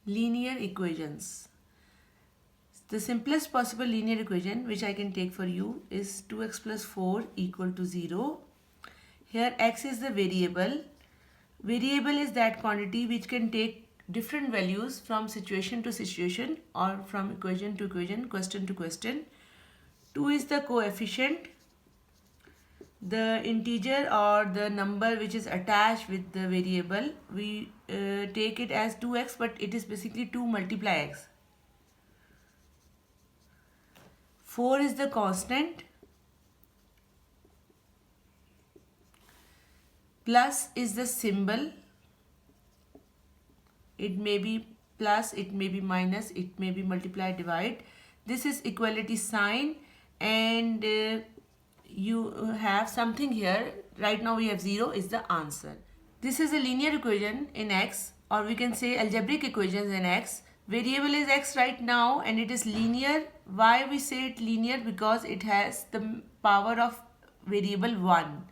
Linear equations. The simplest possible linear equation which I can take for you is 2x plus 4 equal to 0. Here x is the variable. Variable is that quantity which can take different values from situation to situation or from equation to equation, question to question. 2 is the coefficient, the integer or the number which is attached with the variable. We take it as 2x, but it is basically 2 multiply x. 4 is the constant. Plus is the symbol. It may be plus, it may be minus, it may be multiply, divide. This is equality sign, and you have something here. Right now we have 0 is the answer. This is a linear equation in x, or we can say algebraic equations in x. Variable is x right now and it is linear. Why we say it linear? Because it has the power of variable 1.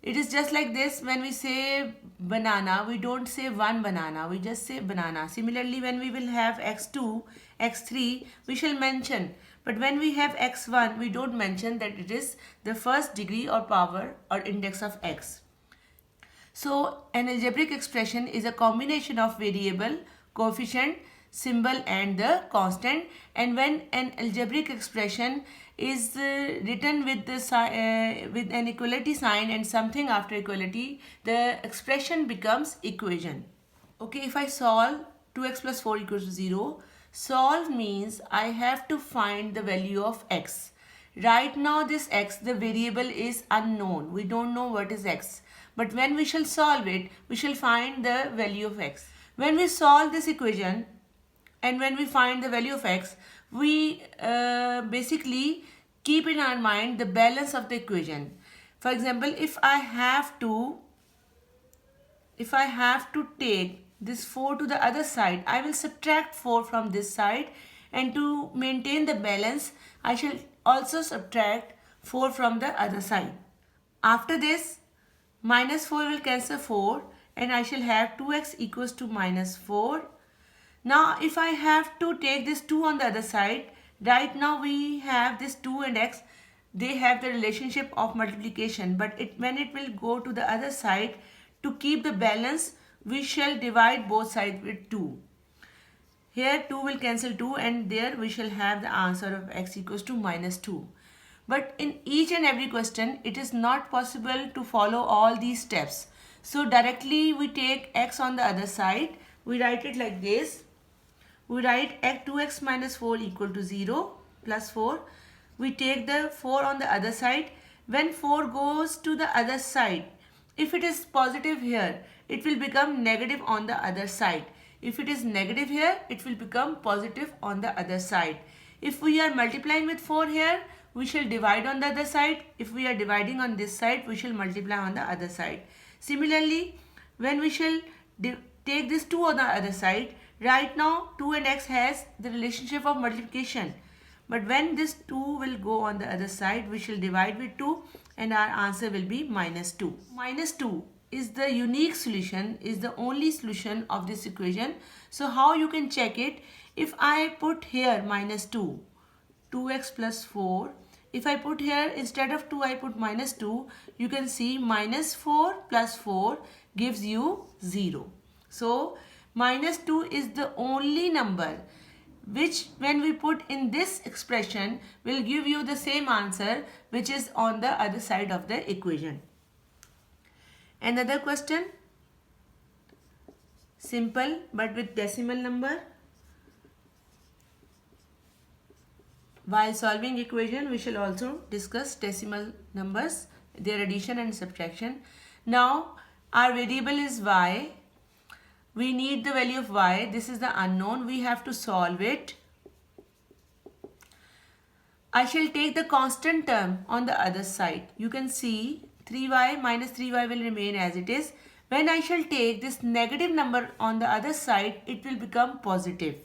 It is just like this. When we say banana, we don't say one banana, we just say banana. Similarly, when we will have x2, x3, we shall mention. But when we have x1, we don't mention that it is the first degree or power or index of x. So an algebraic expression is a combination of variable, coefficient, symbol and the constant. And when an algebraic expression is written with the with an equality sign and something after equality, the expression becomes equation. Okay, if I solve 2x plus 4 equals to 0, solve means I have to find the value of x. Right now this x, the variable is unknown. We don't know what is x. But when we shall solve it, we shall find the value of x. When we solve this equation and when we find the value of x, we basically keep in our mind the balance of the equation. For example, if I have to take this 4 to the other side, I will subtract 4 from this side, and to maintain the balance, I shall also subtract 4 from the other side. After this, minus 4 will cancel 4 and I shall have 2x equals to minus 4. Now if I have to take this 2 on the other side, right now we have this 2 and x, they have the relationship of multiplication, but when it will go to the other side, to keep the balance, we shall divide both sides with 2. Here 2 will cancel 2 and there we shall have the answer of x equals to minus 2. But in each and every question, it is not possible to follow all these steps. So directly we take x on the other side. We write it like this. We write 2x minus 4 equal to 0 plus 4. We take the 4 on the other side. When 4 goes to the other side, if it is positive here, it will become negative on the other side. If it is negative here, it will become positive on the other side. If we are multiplying with 4 here, we shall divide on the other side. If we are dividing on this side, we shall multiply on the other side. Similarly, when we shall take this 2 on the other side, right now 2 and x has the relationship of multiplication. But when this 2 will go on the other side, we shall divide with 2 and our answer will be minus 2. Minus 2 is the unique solution, is the only solution of this equation. So how you can check it? If I put here minus 2, 2x plus 4, if I put here instead of 2 I put minus 2, you can see minus 4 plus 4 gives you 0. So minus 2 is the only number which when we put in this expression will give you the same answer which is on the other side of the equation. Another question, simple but with decimal number. While solving equation, we shall also discuss decimal numbers, their addition and subtraction. Now, our variable is y. We need the value of y. This is the unknown. We have to solve it. I shall take the constant term on the other side. You can see 3y minus 3y will remain as it is. When I shall take this negative number on the other side, it will become positive.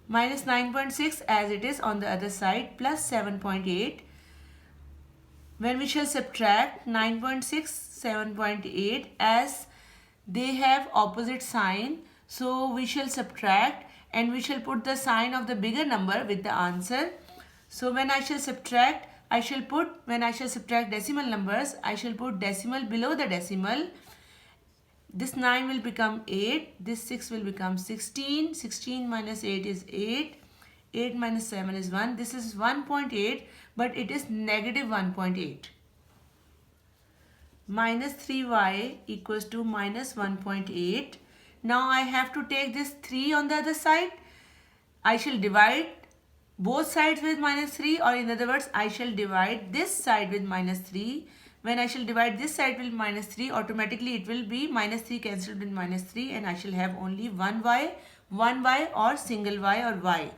Minus 9.6 as it is on the other side plus 7.8. When we shall subtract 9.6, 7.8, as they have opposite sign, So we shall subtract and we shall put the sign of the bigger number with the answer. So when I shall subtract, when I shall subtract decimal numbers, I shall put decimal below the decimal. This 9 will become 8, this 6 will become 16, 16 minus 8 is 8, 8 minus 7 is 1, this is 1.8 but it is negative 1.8. Minus 3y equals to minus 1.8. Now I have to take this 3 on the other side. I shall divide both sides with minus 3, or in other words, I shall divide this side with minus 3. When I shall divide this side with minus 3, automatically it will be minus 3 cancelled with minus 3 and I shall have only 1y or single y or y.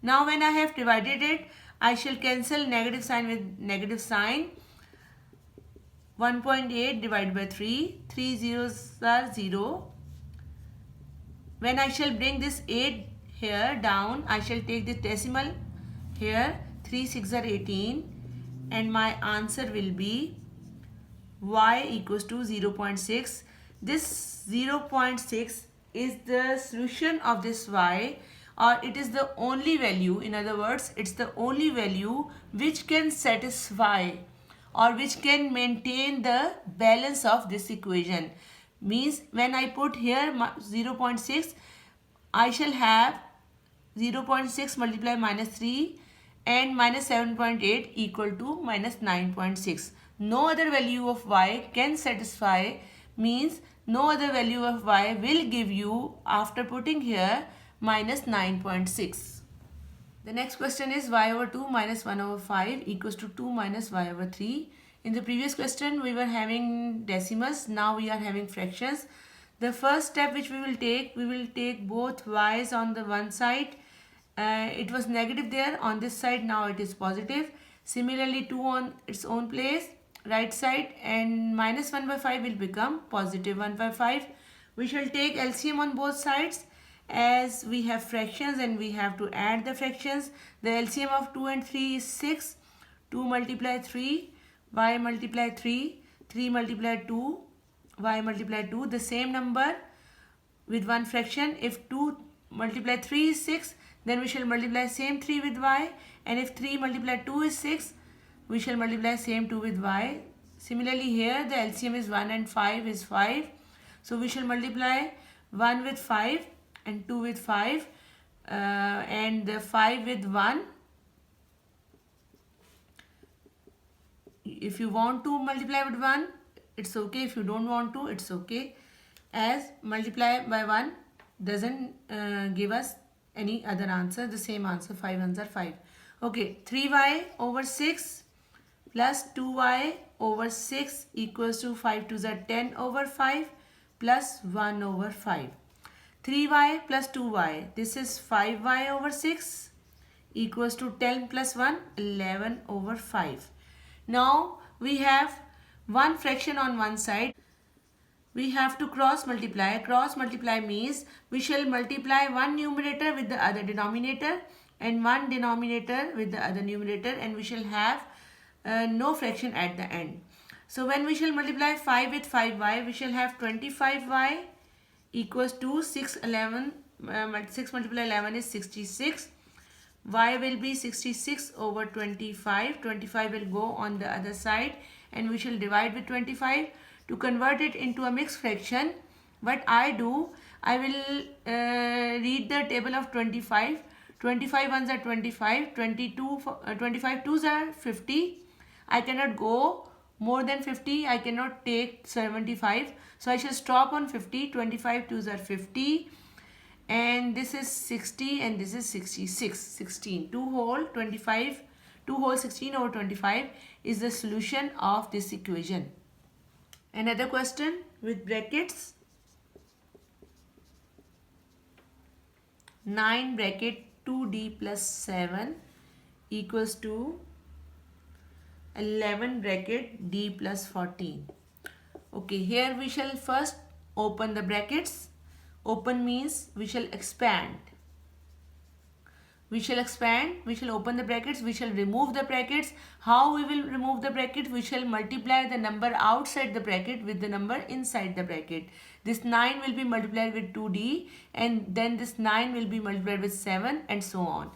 Now when I have divided it, I shall cancel negative sign with negative sign. 1.8 divided by 3, 3 zeros are 0. When I shall bring this 8 here down, I shall take the decimal here, 3 6 are 18 and my answer will be y equals to 0.6. This 0.6 is the solution of this y, or it is the only value. In other words, it's the only value which can satisfy or which can maintain the balance of this equation. Means when I put here 0.6, I shall have 0.6 multiplied minus 3 and minus 7.8 equal to minus 9.6. No other value of y can satisfy, means no other value of y will give you after putting here minus 9.6. The next question is y over 2 minus 1 over 5 equals to 2 minus y over 3. In the previous question we were having decimals, now we are having fractions. The first step which we will take both y's on the one side. It was negative there, on this side now it is positive. Similarly 2 on its own place, right side, and minus 1 by 5 will become positive 1 by 5. We shall take LCM on both sides. As we have fractions and we have to add the fractions, the LCM of 2 and 3 is 6. 2 multiply 3, y multiply 3, 3 multiply 2, y multiply 2, the same number with one fraction. If 2 multiply 3 is 6, then we shall multiply same 3 with y, and if 3 multiply 2 is 6, we shall multiply same 2 with y. Similarly here the LCM is 1 and 5 is 5, so we shall multiply 1 with 5 and 2 with 5 and the 5 with 1. If you want to multiply with 1, it's okay. If you don't want to, it's okay. As multiply by 1 doesn't give us any other answer, the same answer, 5 ones are 5. Okay, 3y over 6 plus 2y over 6 equals to 5 2s are 10 over 5 plus 1 over 5. 3y plus 2y, this is 5y over 6 equals to 10 plus 1, 11 over 5. Now we have one fraction on one side. We have to cross multiply. Cross multiply means we shall multiply one numerator with the other denominator and one denominator with the other numerator, and we shall have no fraction at the end. So when we shall multiply 5 with 5y, we shall have 25y equals to 6 multiply 11 is 66. Y will be 66 over 25. 25 will go on the other side and we shall divide with 25. To convert it into a mixed fraction, what I do, I will read the table of 25. 25 ones are 25, 25 twos are 50. I cannot go more than 50, I cannot take 75. So I shall stop on 50. 25 twos are 50. And this is 60 and this is 66. 16. 2 whole 25, 2 whole 16 over 25 is the solution of this equation. Another question with brackets. 9 bracket 2d plus 7 equals to 11 bracket d plus 14. Okay, here we shall first open the brackets. Open means we shall expand. We shall expand, we shall open the brackets, we shall remove the brackets. How we will remove the bracket? We shall multiply the number outside the bracket with the number inside the bracket. This 9 will be multiplied with 2d, and then this 9 will be multiplied with 7, and so on.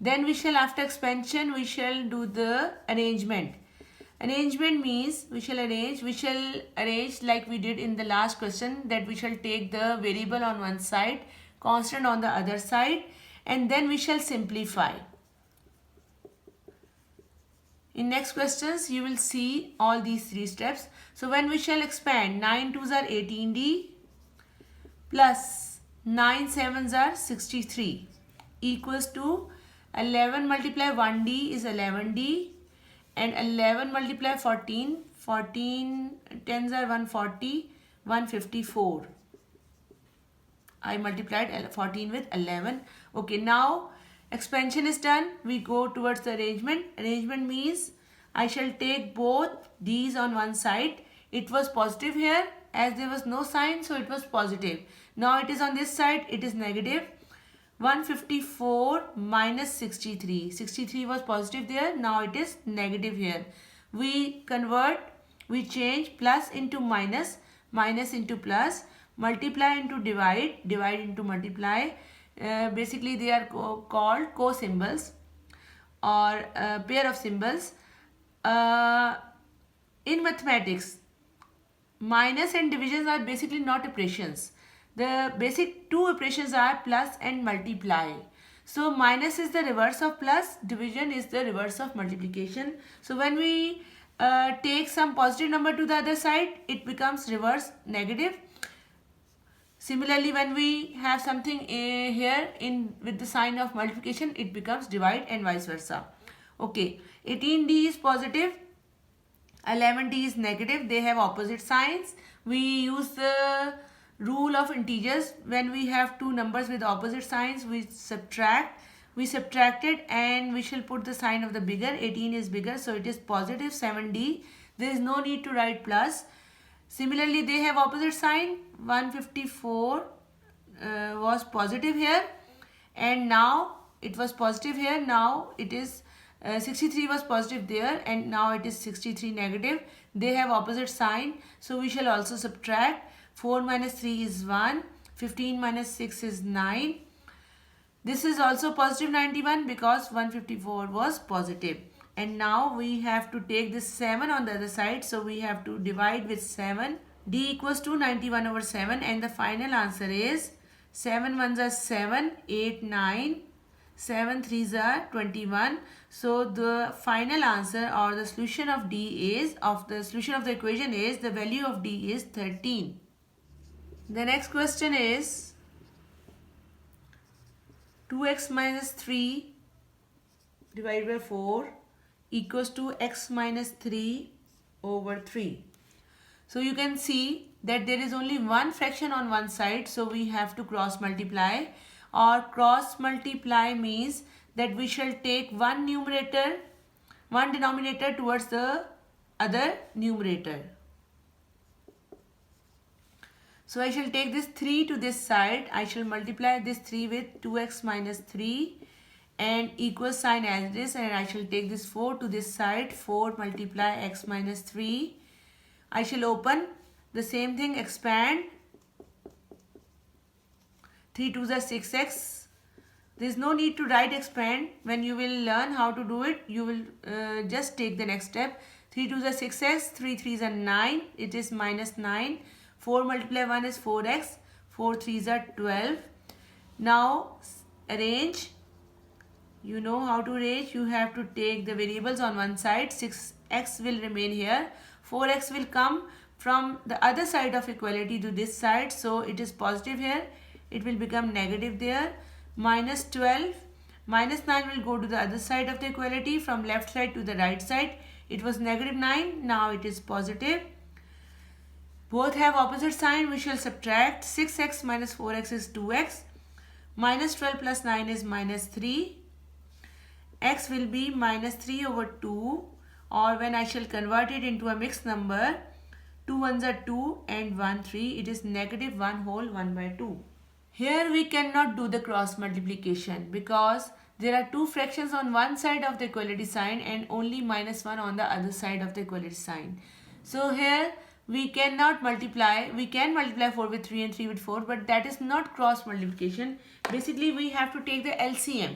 Then we shall, after expansion, we shall do the arrangement. Arrangement means we shall arrange like we did in the last question, that we shall take the variable on one side, constant on the other side, and then we shall simplify. In next questions you will see all these three steps. So when we shall expand, 9 2s are 18d plus 9 7s are 63 equals to 11 multiply 1d is 11d, and 11 multiply 14, 14 10s are 140, 154. I multiplied 14 with 11. Okay, now expansion is done. We go towards the arrangement. Arrangement means I shall take both these on one side. It was positive here, as there was no sign, so it was positive. Now it is on this side, it is negative. 154 minus 63. 63 was positive there, now it is negative here. We convert, we change plus into minus, minus into plus, multiply into divide, divide into multiply. Basically they are called co-symbols or pair of symbols. In mathematics, minus and divisions are basically not operations. The basic two operations are plus and multiply. So minus is the reverse of plus, division is the reverse of multiplication. So when we take some positive number to the other side, it becomes reverse negative. Similarly, when we have something here with the sign of multiplication, it becomes divide, and vice versa. Okay, 18d is positive, 11d is negative. They have opposite signs. We use the rule of integers. When we have two numbers with opposite signs, we subtract. We subtracted, and we shall put the sign of the bigger. 18 is bigger, so it is positive 7d. There is no need to write plus. Similarly, they have opposite sign. 154 was positive here, and now it was positive here. Now it is 63 was positive there, and now it is 63 negative. They have opposite sign, so we shall also subtract. 4 minus 3 is 1. 15 minus 6 is 9. This is also positive 91 because 154 was positive. And now we have to take this 7 on the other side, so we have to divide with 7. D equals to 91 over 7, and the final answer is 7 1s are 7, 8, 9, 7 3s are 21. So the final answer, or the solution of D is, the solution of the equation is, the value of D is 13. The next question is 2x minus 3 divided by 4 equals to x minus 3 over 3. So you can see that there is only one fraction on one side, so we have to cross multiply. Or cross multiply means that we shall take one denominator towards the other numerator. So I shall take this 3 to this side. I shall multiply this 3 with 2x minus 3 and equal sign as it is, and I shall take this 4 to this side. 4 multiply x minus 3. I shall open the same thing, expand. 3 2s are 6x. There is no need to write expand. When you will learn how to do it, you will just take the next step. 3 2s are 6x, 3 3s are 9. It is minus 9. 4 multiply 1 is 4x. 4 3s are 12. Now arrange. You know how to arrange. You have to take the variables on one side. 6x will remain here. 4x will come from the other side of equality to this side. So it is positive here. It will become negative there. Minus 12. Minus 9 will go to the other side of the equality, from left side to the right side. It was negative 9. Now it is positive. Both have opposite sign. We shall subtract. 6x minus 4x is 2x. Minus 12 plus 9 is minus 3. X will be minus 3 over 2. Or when I shall convert it into a mixed number, 2 1s are 2 and 1 3. It is negative 1 whole 1 by 2. Here we cannot do the cross multiplication because there are two fractions on one side of the equality sign and only -1 on the other side of the equality sign. So here we cannot multiply. We can multiply 4 with 3 and 3 with 4, but that is not cross multiplication. Basically, we have to take the LCM.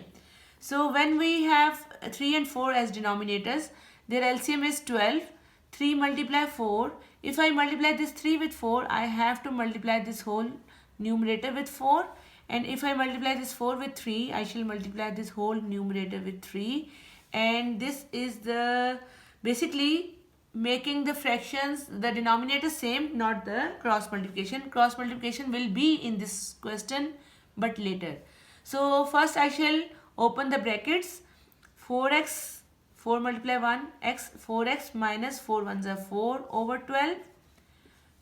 So when we have 3 and 4 as denominators, their LCM is 12. 3 multiply 4. If I multiply this 3 with 4, I have to multiply this whole numerator with 4. And if I multiply this 4 with 3, I shall multiply this whole numerator with 3. And this is the basically making the fractions, the denominator same, not the cross multiplication. Cross multiplication will be in this question, but later. So first I shall open the brackets. 4x, 4 multiply 1, x, 4x minus 4 ones are 4 over 12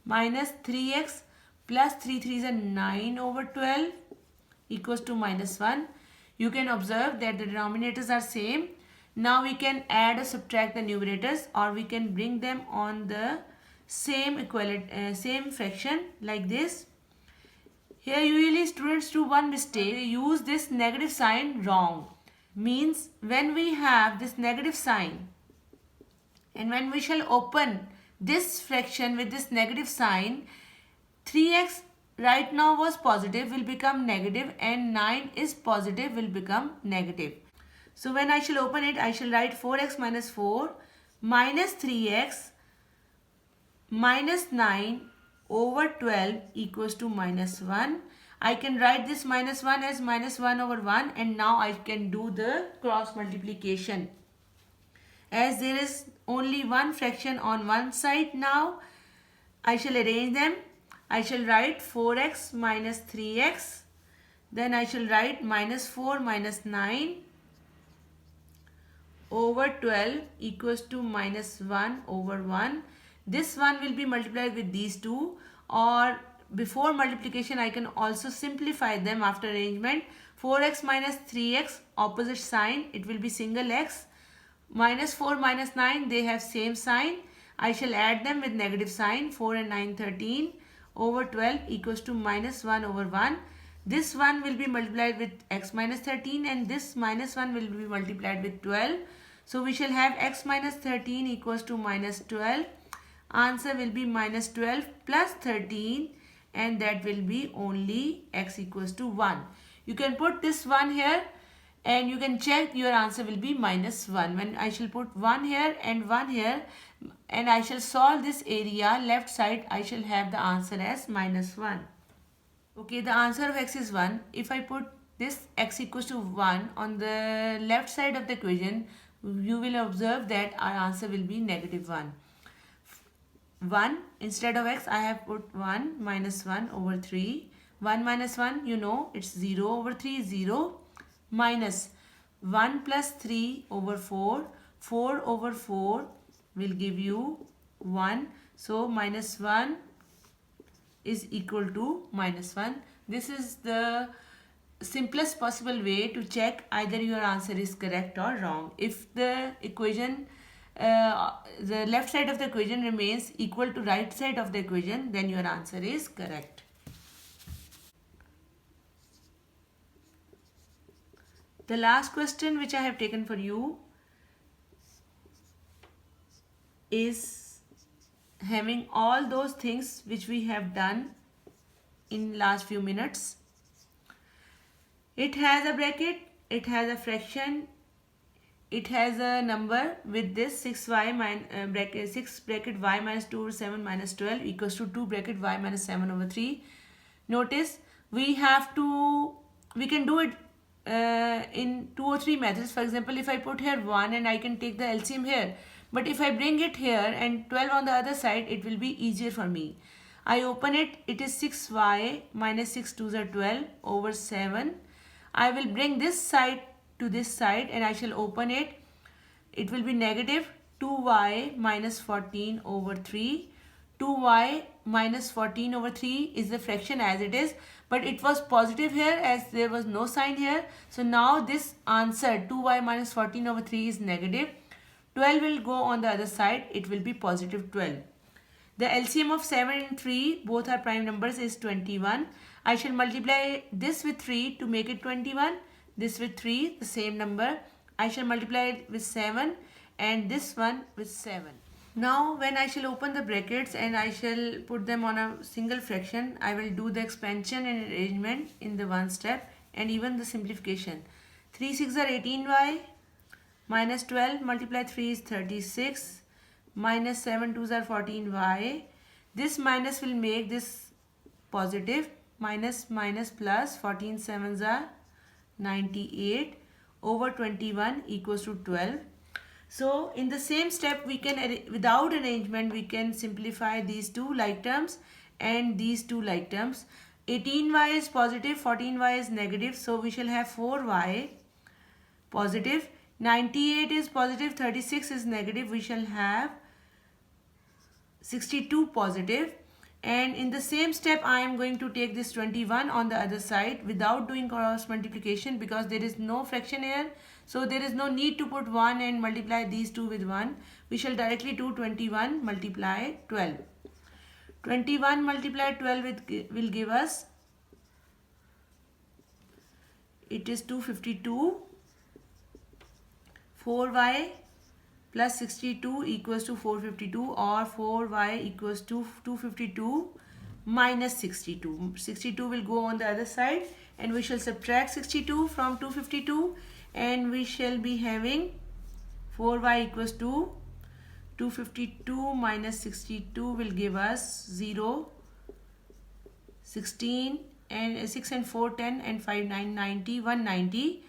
minus 3x plus 3 3s are 9 over 12 equals to -1. You can observe that the denominators are same. Now we can add or subtract the numerators, or we can bring them on the same same fraction like this. Here usually students do one mistake. They use this negative sign wrong. Means when we have this negative sign and when we shall open this fraction with this negative sign, 3x right now was positive will become negative and 9 is positive will become negative. So when I shall open it, I shall write 4x minus 4 minus 3x minus 9 over 12 equals to -1. I can write this -1 as -1 over 1, and now I can do the cross multiplication. As there is only one fraction on one side now, I shall arrange them. I shall write 4x minus 3x. Then I shall write -4 minus 9 over 12 equals to -1 over 1. This one will be multiplied with these two, or before multiplication I can also simplify them after arrangement. 4x minus 3x, opposite sign, it will be single x. -4 minus 9, they have same sign. I shall add them with negative sign. 4 and 9, 13 over 12 equals to -1 over 1. This one will be multiplied with x minus 13 and this -1 will be multiplied with 12. So we shall have x minus 13 equals to -12. Answer will be -12 plus 13, and that will be only x equals to 1. You can put this 1 here and you can check your answer will be -1. When I shall put 1 here and 1 here and I shall solve this area left side, I shall have the answer as -1. Okay, the answer of x is 1. If I put this x equals to 1 on the left side of the equation, you will observe that our answer will be -1. 1 instead of x I have put 1 minus 1 over 3. 1 minus 1, you know, it's 0 over 3, 0 minus 1 plus 3 over 4. 4 over 4 will give you 1. So -1 is equal to -1. This is the simplest possible way to check either your answer is correct or wrong. If the equation the left side of the equation remains equal to right side of the equation, then your answer is correct. The last question which I have taken for you is having all those things which we have done in last few minutes. It has a bracket, it has a fraction, it has a number with this 6 bracket y minus 2 over 7 minus 12 equals to 2 bracket y minus 7 over 3. Notice we can do it in 2 or 3 methods. For example, if I put here 1 and I can take the LCM here, but if I bring it here and 12 on the other side, it will be easier for me. I open it, it is 6y minus 6 2s are 12 over 7. I will bring this side to this side and I shall open it. It will be negative 2y minus 14 over 3. 2y minus 14 over 3 is the fraction as it is, but it was positive here as there was no sign here. So now this answer 2y minus 14 over 3 is negative. 12 will go on the other side, it will be positive 12. The LCM of 7 and 3, both are prime numbers, is 21. I shall multiply this with 3 to make it 21. this with 3, the same number. I shall multiply it with 7 and this one with 7. Now when I shall open the brackets and I shall put them on a single fraction, I will do the expansion and arrangement in the one step and even the simplification. 3 6 are 18y, minus 12 multiply 3 is 36, minus 7 2s are 14y. This minus will make this positive, minus minus plus, 14 7s are 98 over 21 equals to 12. So in the same step we can, without arrangement, we can simplify these two like terms and these two like terms. 18y is positive, 14y is negative, so we shall have 4y positive. 98 is positive, 36 is negative, we shall have 62 positive. And in the same step I am going to take this 21 on the other side without doing cross multiplication because there is no fraction here. So there is no need to put 1 and multiply these two with 1. We shall directly do 21 multiply 12. 21 multiply 12 will give us, it is 252. 4y plus 62 equals to 452, or 4y equals to 252 minus 62. 62 will go on the other side and we shall subtract 62 from 252 and we shall be having 4y equals to 252 minus 62 will give us 0, 16 and 6 and 4 10 and 5 9 90, 190.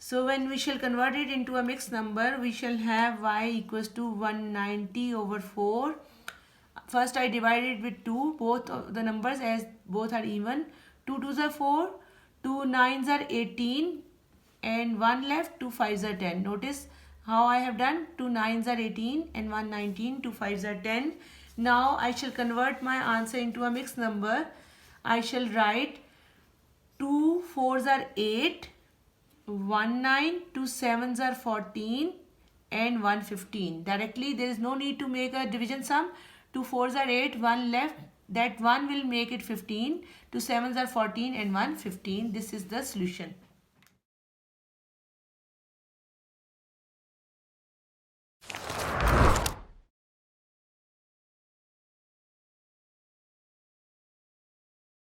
So when we shall convert it into a mixed number, we shall have y equals to 190 over 4. First I divided with 2, both of the numbers as both are even. 2 2s are 4, 2 9s are 18 and 1 left, 2 5s are 10. Notice how I have done, 2 9s are 18 and 1 19, 2 5s are 10. Now I shall convert my answer into a mixed number. I shall write 2 4s are 8, 1 9, 2 7s are 14 and 1 15. Directly there is no need to make a division sum. 2 4s are 8, 1 left, that 1 will make it 15, 2 7s are 14 and 1 15. This is the solution.